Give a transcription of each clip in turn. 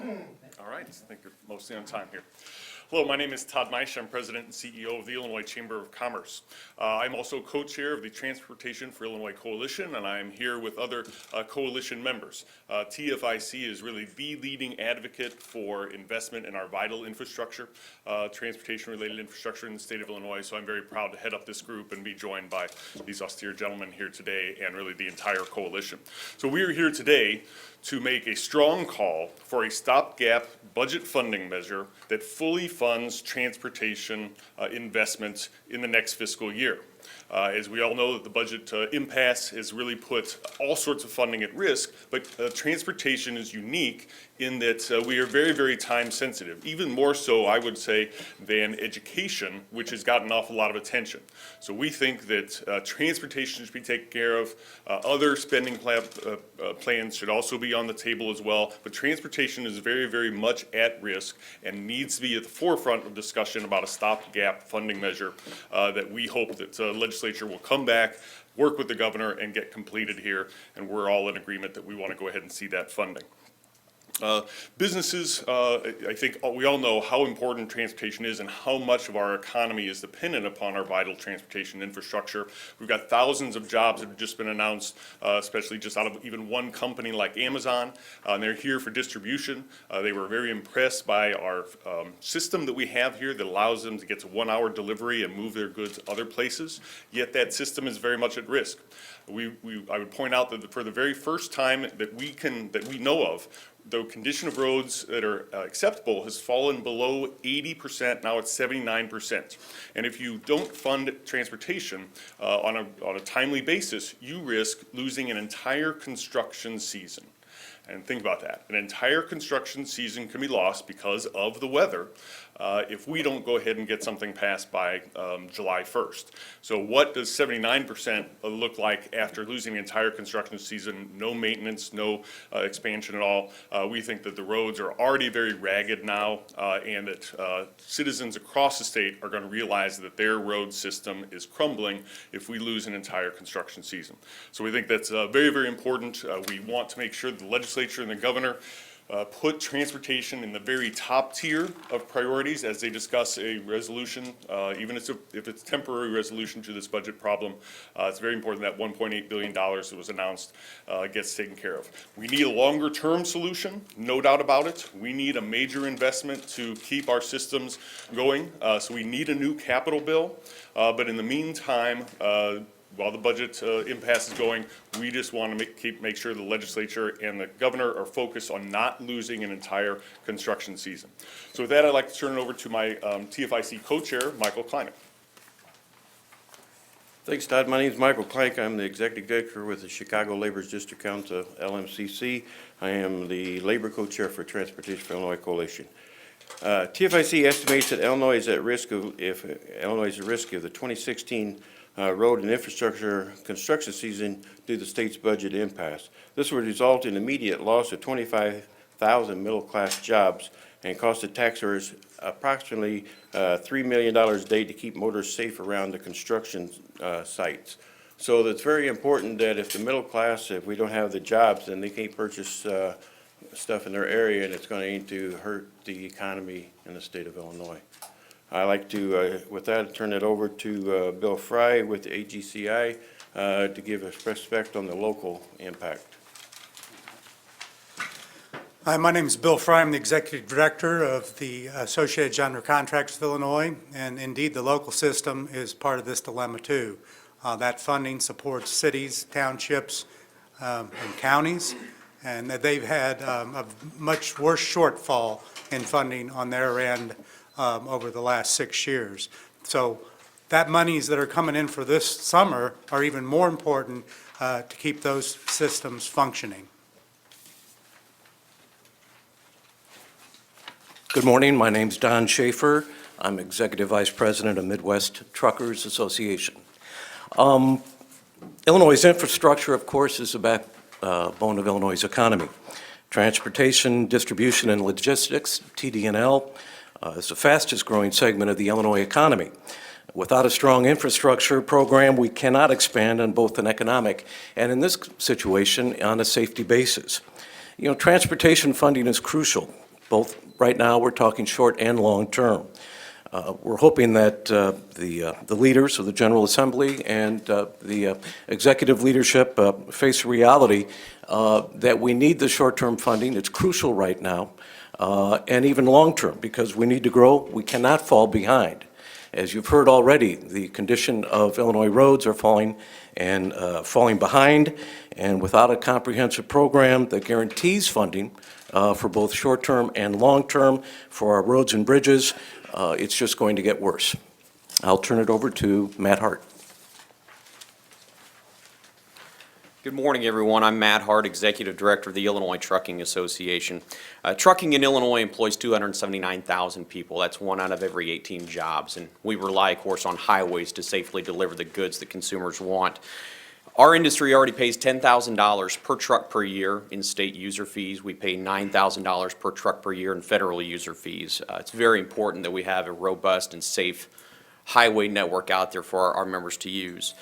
All right, I think you're mostly on time here. Hello, my name is Todd Meisch. I'm President and CEO of the Illinois Chamber of Commerce. I'm also co-chair of the Transportation for Illinois Coalition, and I'm here with other coalition members. TFIC is really the leading advocate for investment in our vital infrastructure, transportation-related infrastructure in the state of Illinois, so I'm very proud to head up this group and be joined by these austere gentlemen here today and really the entire coalition. So we are here today to make a strong call for a stopgap budget funding measure that fully funds transportation investments in the next fiscal year. As we all know, that the budget impasse has really put all sorts of funding at risk, but transportation is unique in that we are very, very time sensitive, even more so, I would say, than education, which has gotten an awful lot of attention. So we think that transportation should be taken care of. Other spending plans should also be on the table as well, but transportation is very, very much at risk and needs to be at the forefront of discussion about a stopgap funding measure that we hope that legislature will come back, work with the governor, and get completed here, and we're all in agreement that we want to go ahead and see that funding. Businesses, I think we all know how important transportation is and how much of our economy is dependent upon our vital transportation infrastructure. We've got thousands of jobs that have just been announced, especially just out of even one company like Amazon, and they're here for distribution. They were very impressed by our system that we have here that allows them to get to 1 hour delivery and move their goods other places, yet that system is very much at risk. I would point out that for the very first time that we know of, the condition of roads that are acceptable has fallen below 80%, now it's 79%. And if you don't fund transportation on a timely basis, you risk losing an entire construction season. And think about that. An entire construction season can be lost because of the weather if we don't go ahead and get something passed by July 1st. So what does 79% look like after losing the entire construction season, no maintenance, no expansion at all? We think that the roads are already very ragged now and that citizens across the state are going to realize that their road system is crumbling if we lose an entire construction season. So we think that's very, very important. We want to make sure the legislature and the governor put transportation in the very top tier of priorities as they discuss a resolution, even if it's a temporary resolution to this budget problem. It's very important that $1.8 billion that was announced gets taken care of. We need a longer term solution, no doubt about it. We need a major investment to keep our systems going, so we need a new capital bill. But in the meantime, while the budget impasse is going, we just want to make sure the legislature and the governor are focused on not losing an entire construction season. So with that, I'd like to turn it over to my TFIC co-chair, Michael Kleinick. Thanks, Todd. My name is Michael Kleinick. I'm the executive director with the Chicago Labor's District Council, LMCC. I am the labor co-chair for Transportation for Illinois Coalition. TFIC estimates that Illinois is at risk of the 2016 road and infrastructure construction season due to the state's budget impasse. This would result in immediate loss of 25,000 middle-class jobs and cost the taxpayers approximately $3 million a day to keep motorists safe around the construction sites. So it's very important that if the middle class, if we don't have the jobs, then they can't purchase stuff in their area, and it's going to hurt the economy in the state of Illinois. I'd like to, with that, turn it over to Bill Fry with the AGCI to give a perspective on the local impact. Hi, my name is Bill Fry. I'm the Executive Director of the Associated General Contractors of Illinois, and indeed the local system is part of this dilemma too. That funding supports cities, townships, and counties, and that they've had a much worse shortfall in funding on their end over the last 6 years. So that monies that are coming in for this summer are even more important to keep those systems functioning. Good morning. My name's Don Schaefer. I'm Executive Vice President of Midwest Truckers Association. Illinois' infrastructure, of course, is the backbone of Illinois' economy. Transportation, distribution, and logistics, TD&L, is the fastest growing segment of the Illinois economy. Without a strong infrastructure program, we cannot expand on both an economic and, in this situation, on a safety basis. You know, transportation funding is crucial Both, right now, we're talking short and long term. We're hoping that the leaders of the General Assembly and the executive leadership face a reality that we need the short-term funding. It's crucial right now, and even long-term, because we need to grow. We cannot fall behind. As you've heard already, the condition of Illinois roads are falling behind, and without a comprehensive program that guarantees funding for both short-term and long-term for our roads and bridges, it's just going to get worse. I'll turn it over to Matt Hart. Good morning, everyone. I'm Matt Hart, Executive Director of the Illinois Trucking Association. Trucking in Illinois employs 279,000 people. That's 1 out of every 18 jobs. And we rely, of course, on highways to safely deliver the goods that consumers want. Our industry already pays $10,000 per truck per year in state user fees. We pay $9,000 per truck per year in federal user fees. It's very important that we have a robust and safe highway network out there for our members to use.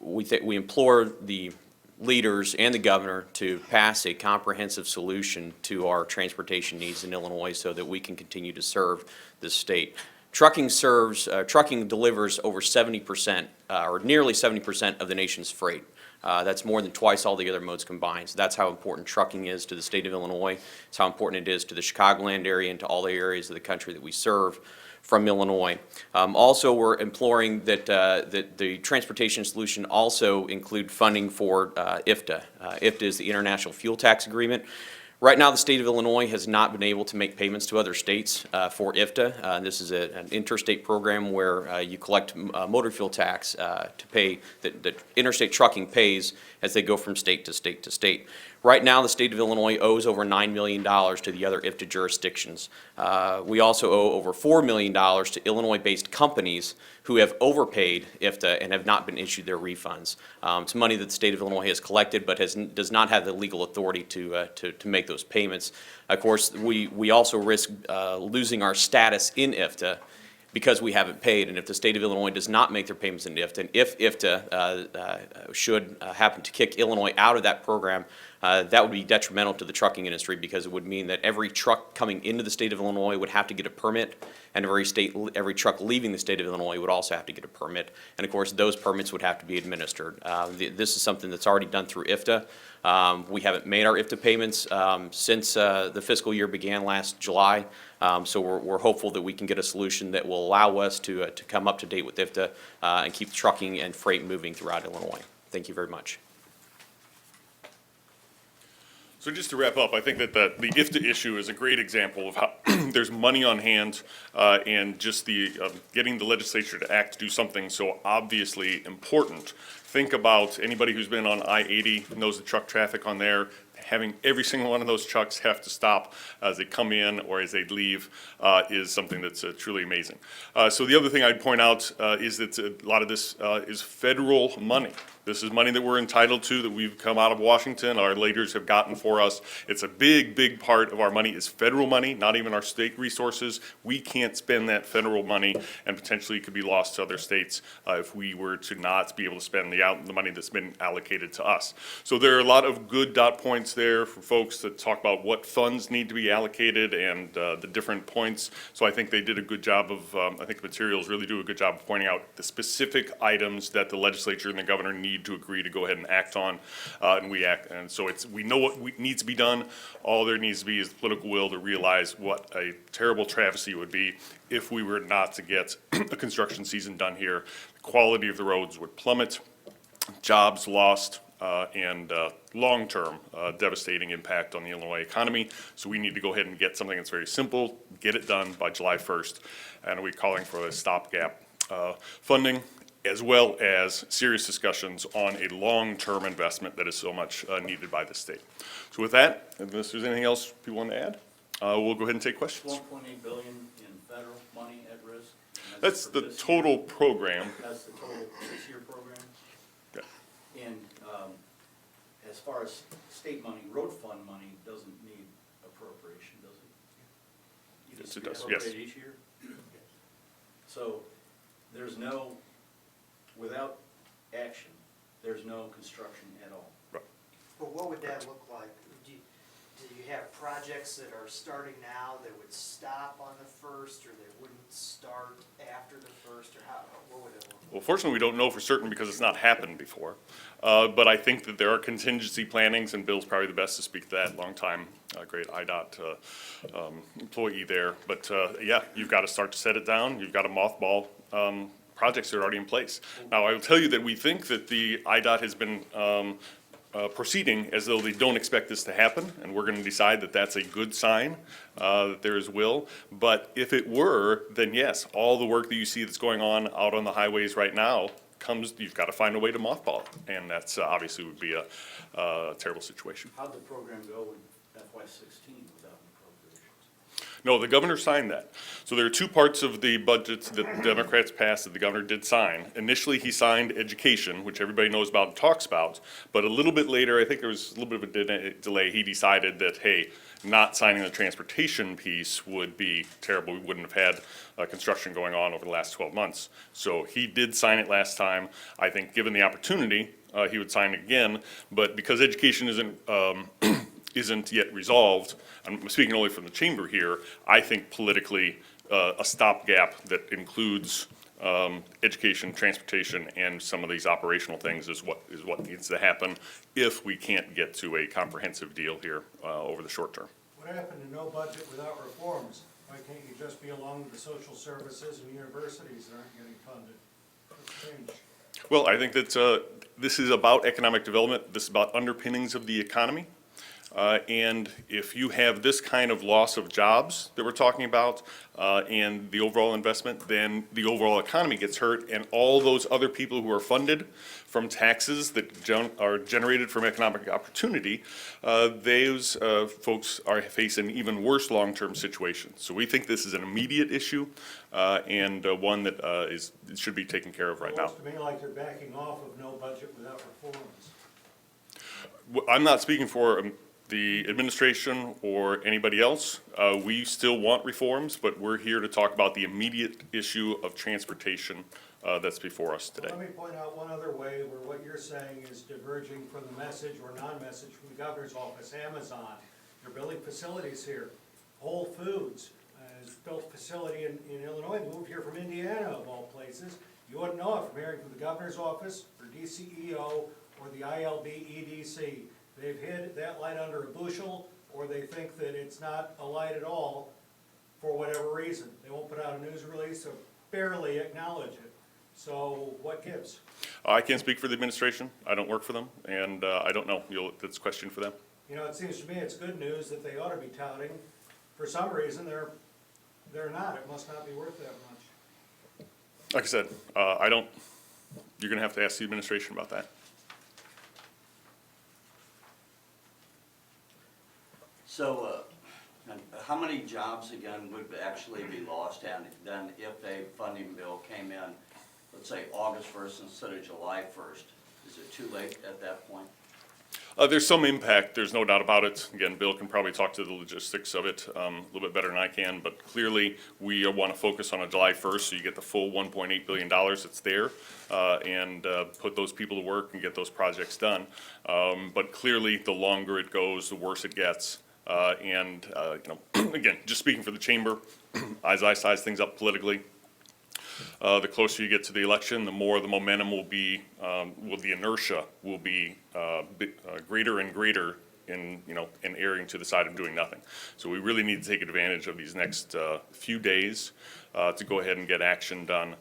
We implore the leaders and the governor to pass a comprehensive solution to our transportation needs in Illinois so that we can continue to serve this state. Trucking delivers over 70%, or nearly 70% of the nation's freight. That's more than twice all the other modes combined. So that's how important trucking is to the state of Illinois. It's how important it is to the Chicagoland area and to all the areas of the country that we serve from Illinois. Also, we're imploring that the transportation solution also include funding for IFTA. IFTA is the International Fuel Tax Agreement. Right now, the state of Illinois has not been able to make payments to other states for IFTA. This is an interstate program where you collect motor fuel tax to pay, that interstate trucking pays as they go from state to state to state. Right now, the state of Illinois owes over $9 million to the other IFTA jurisdictions. We also owe over $4 million to Illinois-based companies who have overpaid IFTA and have not been issued their refunds. It's money that the state of Illinois has collected but does not have the legal authority to make those payments. Of course, we also risk losing our status in IFTA because we haven't paid, and if the state of Illinois does not make their payments in IFTA, and if IFTA should happen to kick Illinois out of that program, that would be detrimental to the trucking industry because it would mean that every truck coming into the state of Illinois would have to get a permit, and every truck leaving the state of Illinois would also have to get a permit. And of course, those permits would have to be administered. This is something that's already done through IFTA. We haven't made our IFTA payments since the fiscal year began last July. So we're hopeful that we can get a solution that will allow us to come up to date with IFTA and keep trucking and freight moving throughout Illinois. Thank you very much. So just to wrap up, I think that the IFTA issue is a great example of how there's money on hand and just the getting the legislature to act to do something so obviously important. Think about anybody who's been on I-80, knows the truck traffic on there. Having every single one of those trucks have to stop as they come in or as they leave is something that's truly amazing. So the other thing I'd point out is that a lot of this is federal money. This is money that we're entitled to, that we've come out of Washington, our leaders have gotten for us. It's a big, big part of our money is federal money, not even our state resources. We can't spend that federal money, and potentially it could be lost to other states if we were to not be able to spend the money that's been allocated to us. So there are a lot of good dot points there for folks that talk about what funds need to be allocated and the different points. So I think they did a good job of, I think the materials really do a good job of pointing out the specific items that the legislature and the governor need to agree to go ahead and act on, and we act. And so we know what needs to be done. All there needs to be is the political will to realize what a terrible travesty it would be if we were not to get a construction season done here. The quality of the roads would plummet, jobs lost, and long-term devastating impact on the Illinois economy. So we need to go ahead and get something that's very simple, get it done by July 1st. And we're calling for a stopgap funding, as well as serious discussions on a long-term investment that is so much needed by the state. So with that, unless there's anything else people want to add, we'll go ahead and take questions. $1.8 billion in federal money at risk? That's the total program. That's the total 6-year program? Okay. And as far as state money, road fund money doesn't need appropriation, does it? Yes, it does, yes. Appropriate each year? So there's no, without action, there's no construction at all. Right. Well, what would that look like? Do you have projects that are starting now that would stop on the first, or they wouldn't start after the first, or how, what would it look like? Well, fortunately, we don't know for certain because it's not happened before. But I think that there are contingency plannings, and Bill's probably the best to speak to that, longtime, great IDOT employee there. But yeah, you've got to start to set it down. You've got to mothball projects that are already in place. Now, I will tell you that we think that the IDOT has been proceeding as though they don't expect this to happen, and we're going to decide that that's a good sign, that there is will. But if it were, then yes, all the work that you see that's going on out on the highways right now you've got to find a way to mothball it, and that's obviously would be a terrible situation. How'd the program go in FY16 without an appropriations? No, the governor signed that. So there are two parts of the budget that the Democrats passed that the governor did sign. Initially, he signed education, which everybody knows about and talks about, but a little bit later, I think there was a little bit of a delay, he decided that, hey, not signing the transportation piece would be terrible. We wouldn't have had construction going on over the last 12 months. So he did sign it last time. I think given the opportunity, he would sign it again, but because education isn't yet resolved, I'm speaking only from the chamber here, I think politically, a stopgap that includes education, transportation, and some of these operational things is what needs to happen if we can't get to a comprehensive deal here over the short term. What happened to no budget without reforms? Why can't you just be along with the social services and universities that aren't getting funded? What's changed? Well, I think that this is about economic development. This is about underpinnings of the economy. And if you have this kind of loss of jobs that we're talking about and the overall investment, then the overall economy gets hurt, and all those other people who are funded from taxes that are generated from economic opportunity, those folks are facing even worse long-term situations. So we think this is an immediate issue and one that should be taken care of right now. It looks to me like they're backing off of no budget without reforms. I'm not speaking for the administration or anybody else. We still want reforms, but we're here to talk about the immediate issue of transportation that's before us today. Let me point out one other way where what you're saying is diverging from the message or non-message from the governor's office. Amazon, they're building facilities here. Whole Foods has built a facility in Illinois, moved here from Indiana of all places. You wouldn't know it from hearing from the governor's office or DCEO or the ILB EDC. They've hid that light under a bushel, or they think that it's not a light at all for whatever reason. They won't put out a news release or barely acknowledge it. So what gives? I can't speak for the administration. I don't work for them, and I don't know. That's a question for them. You know, it seems to me it's good news that they ought to be touting. For some reason, they're not. It must not be worth that much. Like I said, you're gonna have to ask the administration about that. So, how many jobs again would actually be lost, and then if a funding bill came in, let's say August 1st instead of July 1st? Is it too late at that point? There's some impact, there's no doubt about it. Again, Bill can probably talk to the logistics of it a little bit better than I can, but clearly we want to focus on a July 1st so you get the full $1.8 billion that's there and put those people to work and get those projects done. But clearly, the longer it goes, the worse it gets. Again, just speaking for the chamber, as I size things up politically, the closer you get to the election, the more the momentum will be, the inertia will be greater and greater in erring to the side of doing nothing. So we really need to take advantage of these next few days to go ahead and get action done.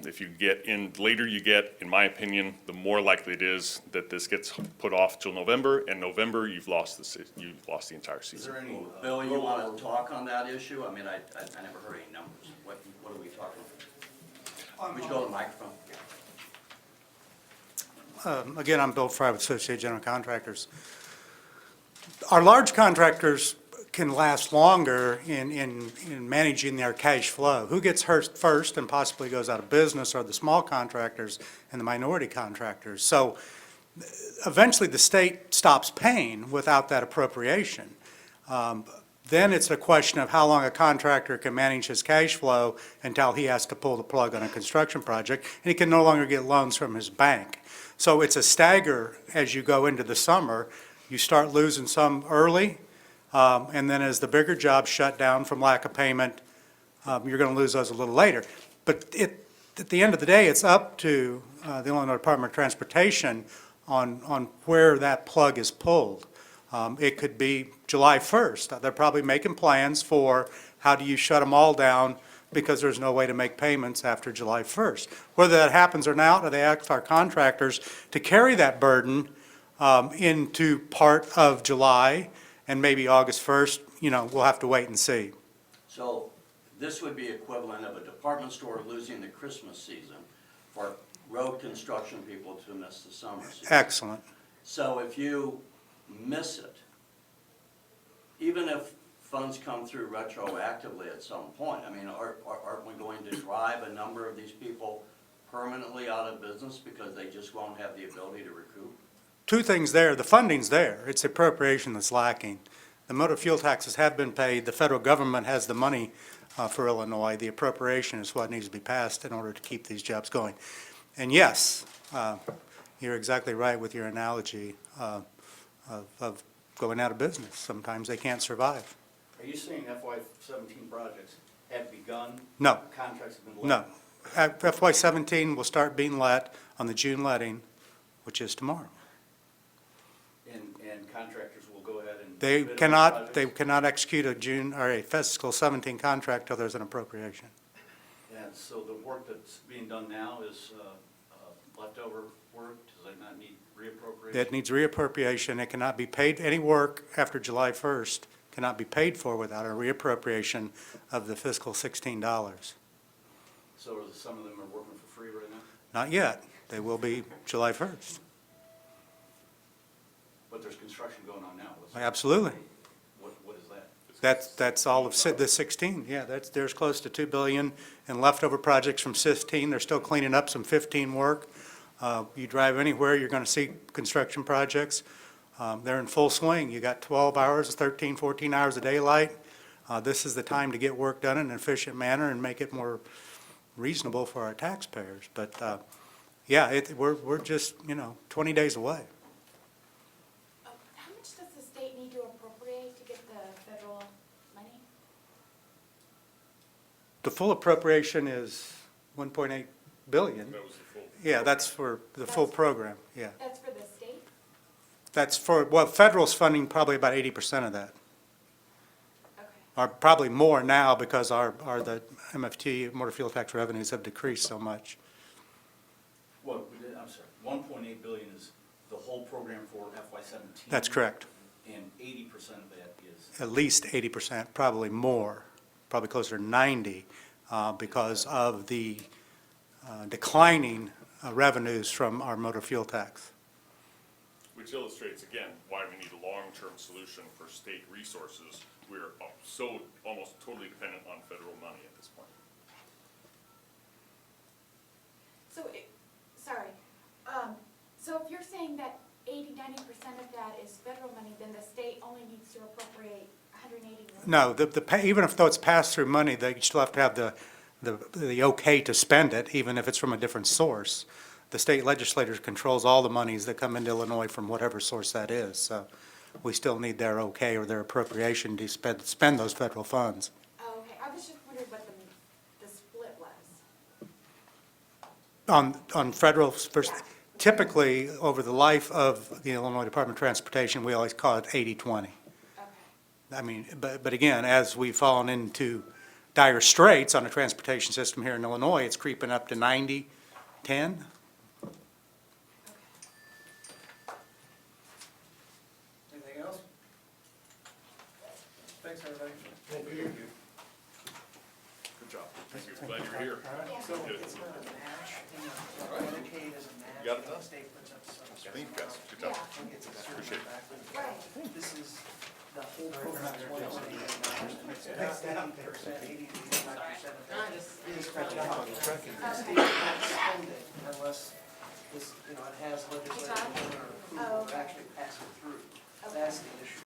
If you get in, later you get, in my opinion, the more likely it is that this gets put off till November, and November, you've lost the entire Is season. there any, Bill, you want to talk on that issue? I mean, I never heard any numbers. What are we talking about? Would you go to the microphone? Again, I'm Bill Fry with Associated General Contractors. Our large contractors can last longer in managing their cash flow. Who gets hurt first and possibly goes out of business are the small contractors and the minority contractors. So eventually the state stops paying without that appropriation. Then it's a question of how long a contractor can manage his cash flow until he has to pull the plug on a construction project, and he can no longer get loans from his bank. So it's a stagger as you go into the summer. You start losing some early, And then as the bigger jobs shut down from lack of payment, you're going to lose those a little later. But at the end of the day, it's up to the Illinois Department of Transportation on where that plug is pulled. It could be July 1st. They're probably making plans for how do you shut them all down because there's no way to make payments after July 1st. Whether that happens or not, or they ask our contractors to carry that burden into part of July and maybe August 1st, we'll have to wait and see. So this would be equivalent of a department store losing the Christmas season for road construction people to miss the summer season. Excellent. So if you miss it, even if funds come through retroactively at some point, I mean, aren't we going to drive a number of these people permanently out of business because they just won't have the ability to recoup? Two things there. The funding's there. It's the appropriation that's lacking. The motor fuel taxes have been paid. The federal government has the money for Illinois. The appropriation is what needs to be passed in order to keep these jobs going. And yes, you're exactly right with your analogy of going out of business. Sometimes they can't survive. Are you saying FY17 projects have begun? No. Contracts have been let? No. FY17 will start being let on the June letting, which is tomorrow. And contractors will go ahead and They bid on cannot projects? execute a June, or a fiscal 17 contract till there's an appropriation. And so the work that's being done now is leftover work? Does that not need reappropriation? It needs reappropriation. It cannot be paid, any work after July 1st cannot be paid for without a reappropriation of the fiscal $16. So some of them are working for free right now? Not yet. They will be July 1st. But there's construction going on now. What's that? Absolutely. What is that? That's all of the 16. Yeah, there's close to $2 billion in leftover projects from 15. They're still cleaning up some 15 work. You drive anywhere, you're going to see construction projects. They're in full swing. You got 12 hours, 13, 14 hours of daylight. This is the time to get work done in an efficient manner and make it more reasonable for our taxpayers. But, yeah, we're just, 20 days away. How much does the state need to appropriate to get the federal money? The full appropriation is 1.8 billion. That was the full. Yeah, that's for the full program, yeah. That's for the state? That's for, well, federal's funding probably about 80% of that. Okay. Or probably more now because the MFT, motor fuel tax revenues have decreased so much. Well, I'm sorry, 1.8 billion is the whole program for FY17? That's correct. And 80% of that is? At least 80%, probably more, probably closer to 90, because of the declining revenues from our motor fuel tax. Which illustrates, again, why we need a long-term solution for state resources. We're so almost totally dependent on federal money at this point. So, so if you're saying that 80, 90% of that is federal money, then the state only needs to appropriate 180 million? No, even though it's pass-through money, they still have to have the okay to spend it, even if it's from a different source. The state legislature controls all the monies that come into Illinois from whatever source that is. So we still need their okay or their appropriation to spend those federal funds. Oh, okay. I was just wondering what the split was. On federal, typically, over the life of the Illinois Department of Transportation, we always call it 80-20. Okay. I mean, but again, as we've fallen into dire straits on the transportation system here in Illinois, it's creeping up to 90-10. Anything else? Thanks, everybody. Thank you. Good job. Thank you. Glad you're here. So Good. it's not a match, Medicaid is a match. You got it done? The state puts up some. Thank you, guys. Good job. It's a Appreciate it. Right. This is the whole program, it's 80%, 80 to 85% of that is federal money. The state can't spend it unless this, it has legislation or approval to actually pass it through. That's the issue.